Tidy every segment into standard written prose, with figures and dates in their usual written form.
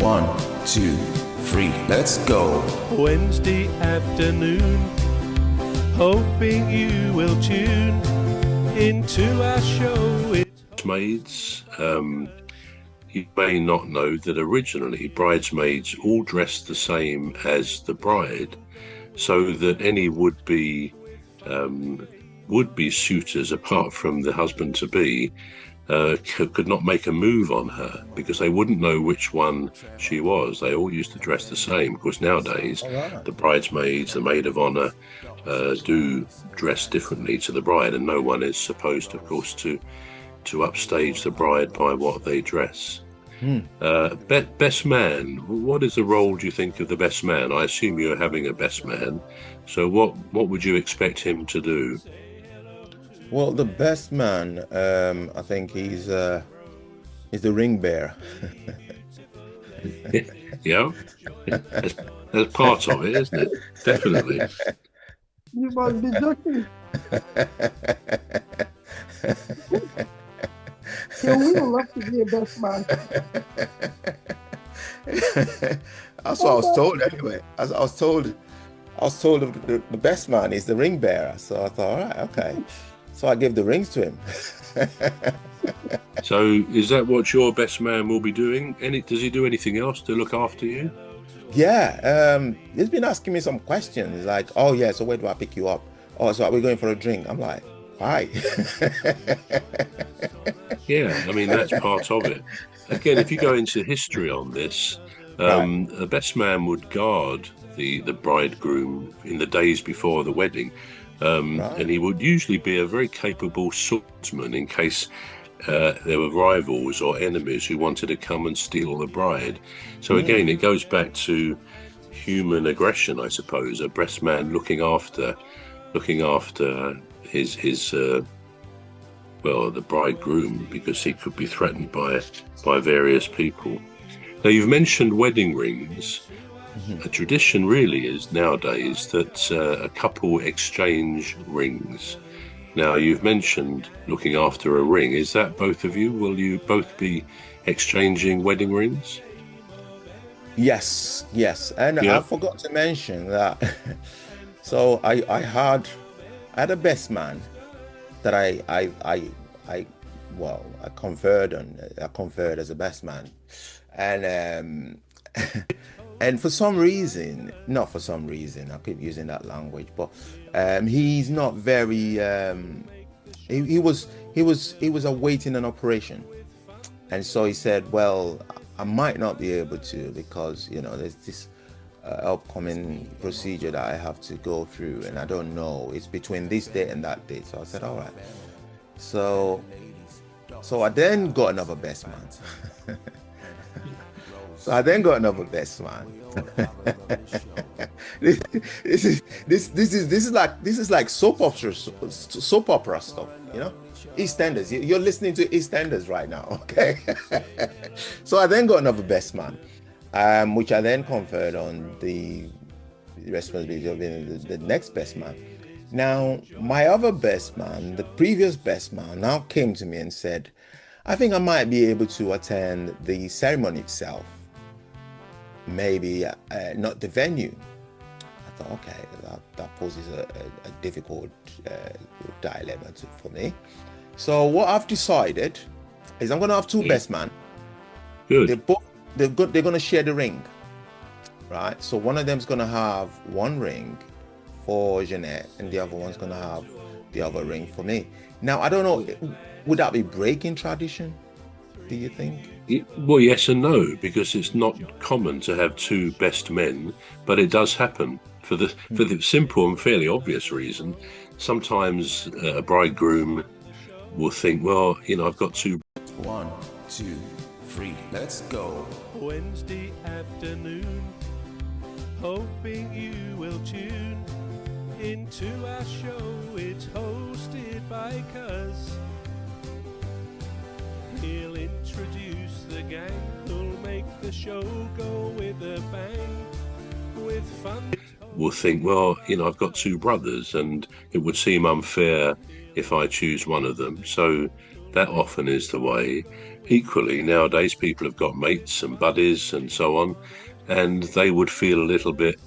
1, 2, 3, let's go. Wednesday afternoon, hoping you will tune into our show. Bridesmaids. You may not know that originally bridesmaids all dressed the same as the bride, so that any would-be suitors, apart from the husband-to-be, could not make a move on her because they wouldn't know which one she was. They all used to dress the same. Of course, nowadays, the bridesmaids, the maid of honour, do dress differently to the bride, and no one is supposed, of course, to upstage the bride by what they dress. Best man. What is the role, do you think, of the best man? I assume you're having a best man. So what would you expect him to do? Well, the best man, I think he's the ring bearer. Yeah, that's part of it, isn't it? Definitely. You must be joking. Yeah, we would love to be a best man. That's what I was told anyway. I was told the best man is the ring bearer. So I thought, all right, okay. So I gave the rings to him. So is that what your best man will be doing? Does he do anything else to look after you? Yeah, he's been asking me some questions like, oh yeah, so where do I pick you up? Oh, so are we going for a drink? I'm like, why? Yeah, I mean, that's part of it. Again, if you go into history on this, the best man would guard the bridegroom in the days before the wedding. And he would usually be a very capable swordsman in case there were rivals or enemies who wanted to come and steal the bride. So again, it goes back to human aggression, I suppose. A best man looking after his the bridegroom, because he could be threatened by various people. Now, you've mentioned wedding rings. A tradition really is nowadays that a couple exchange rings. Now, you've mentioned looking after a ring. Is that both of you? Will you both be exchanging wedding rings? Yes. And I forgot to mention that. So I had a best man that I conferred as a best man, and and for some reason, not for some reason, I keep using that language, but he's not very. He was awaiting an operation, and so he said, "Well, I might not be able to because there's this upcoming procedure that I have to go through, and I don't know. It's between this date and that date." So I said, "All right." So I then got another best man. So I then got another best man. This is like soap opera stuff, EastEnders. You're listening to EastEnders right now, okay? So I then got another best man, which I then conferred on the responsibility of being the next best man. Now, my other best man, the previous best man, now came to me and said, I think I might be able to attend the ceremony itself. Maybe not the venue. I thought, okay, that poses a difficult dilemma for me. So what I've decided is I'm going to have two best men. Good. They're going to share the ring, right? So one of them's going to have one ring for Jeanette, and the other one's going to have the other ring for me. Now, I don't know, would that be breaking tradition, do you think? Well, yes and no, because it's not common to have two best men, but it does happen for the simple and fairly obvious reason. Sometimes a bridegroom will think, well, I've got two. 1, 2, 3, let's go. Wednesday afternoon, hoping you will tune into our show. It's hosted by Cuz. He'll introduce the gang who'll make the show go with a bang, with fun. Will think, well, I've got two brothers and it would seem unfair if I choose one of them. So that often is the way. Equally, nowadays people have got mates and buddies and so on, and they would feel a little bit,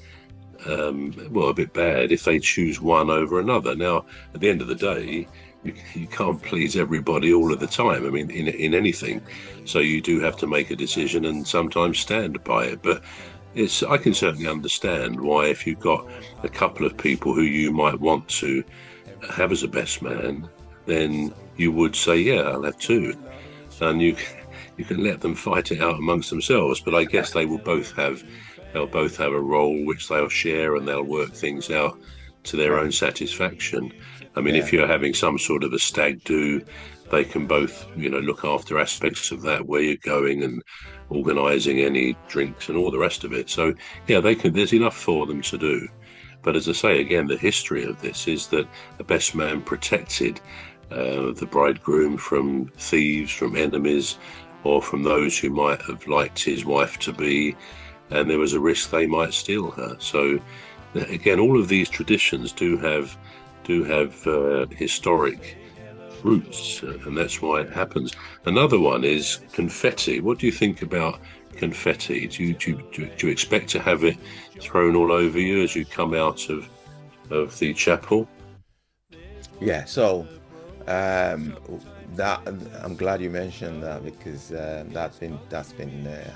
a bit bad if they choose one over another. Now, at the end of the day, you can't please everybody all of the time. I mean, in anything, so you do have to make a decision and sometimes stand by it. But I can certainly understand why, if you've got a couple of people who you might want to have as a best man, then you would say, yeah, I'll have two, and you can let them fight it out amongst themselves. But I guess they'll both have a role which they'll share, and they'll work things out to their own satisfaction. I mean, if you're having some sort of a stag do, they can both, look after aspects of that, where you're going and organising any drinks and all the rest of it. So, yeah, there's enough for them to do. But as I say, again, the history of this is that a best man protected the bridegroom from thieves, from enemies, or from those who might have liked his wife to be, and there was a risk they might steal her. So, again, all of these traditions do have historic roots, and that's why it happens. Another one is confetti. What do you think about confetti? Do you expect to have it thrown all over you as you come out of the chapel? Yeah, so that I'm glad you mentioned that, because that's been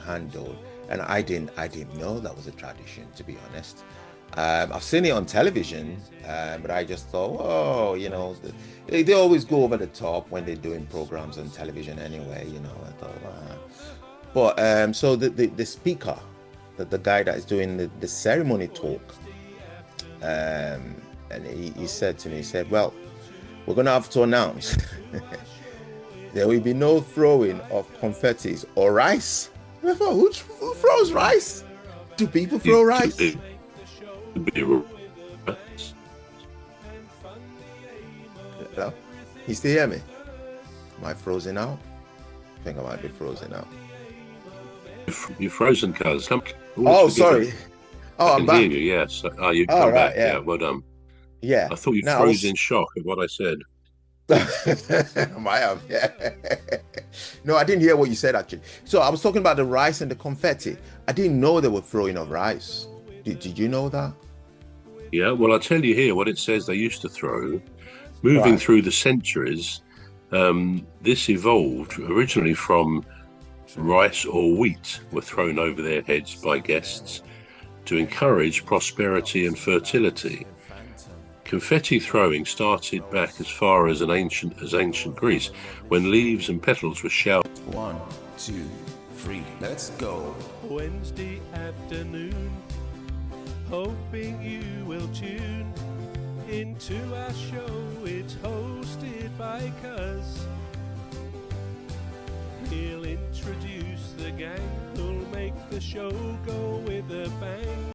handled, and I didn't know that was a tradition, to be honest. I've seen it on television, but I just thought, they always go over the top when they're doing programs on television anyway, I thought, But so the speaker, the guy that is doing the ceremony talk, and he said to me, well, we're going to have to announce there will be no throwing of confettis or rice. I thought, who throws rice? Do people throw rice? Hello? You still hear me? Am I frozen out? I think I might be frozen out. You're frozen, cuz. Oh, sorry. Oh, I'm back. Hear you, yes. Oh, you come back. Yeah. Yeah, well done. Yeah. I thought you froze in shock at what I said. I might have, yeah. No, I didn't hear what you said, actually. So I was talking about the rice and the confetti. I didn't know they were throwing of rice. Did you know that? Yeah, well, I'll tell you here what it says they used to throw. Moving through the centuries, this evolved originally from rice or wheat were thrown over their heads by guests to encourage prosperity and fertility. Confetti throwing started back as far as ancient Greece, when leaves and petals were showered. 1, 2, 3, let's go. Wednesday afternoon, hoping you will tune into our show. It's hosted by Cuz. He'll introduce the gang who'll make the show go with a bang.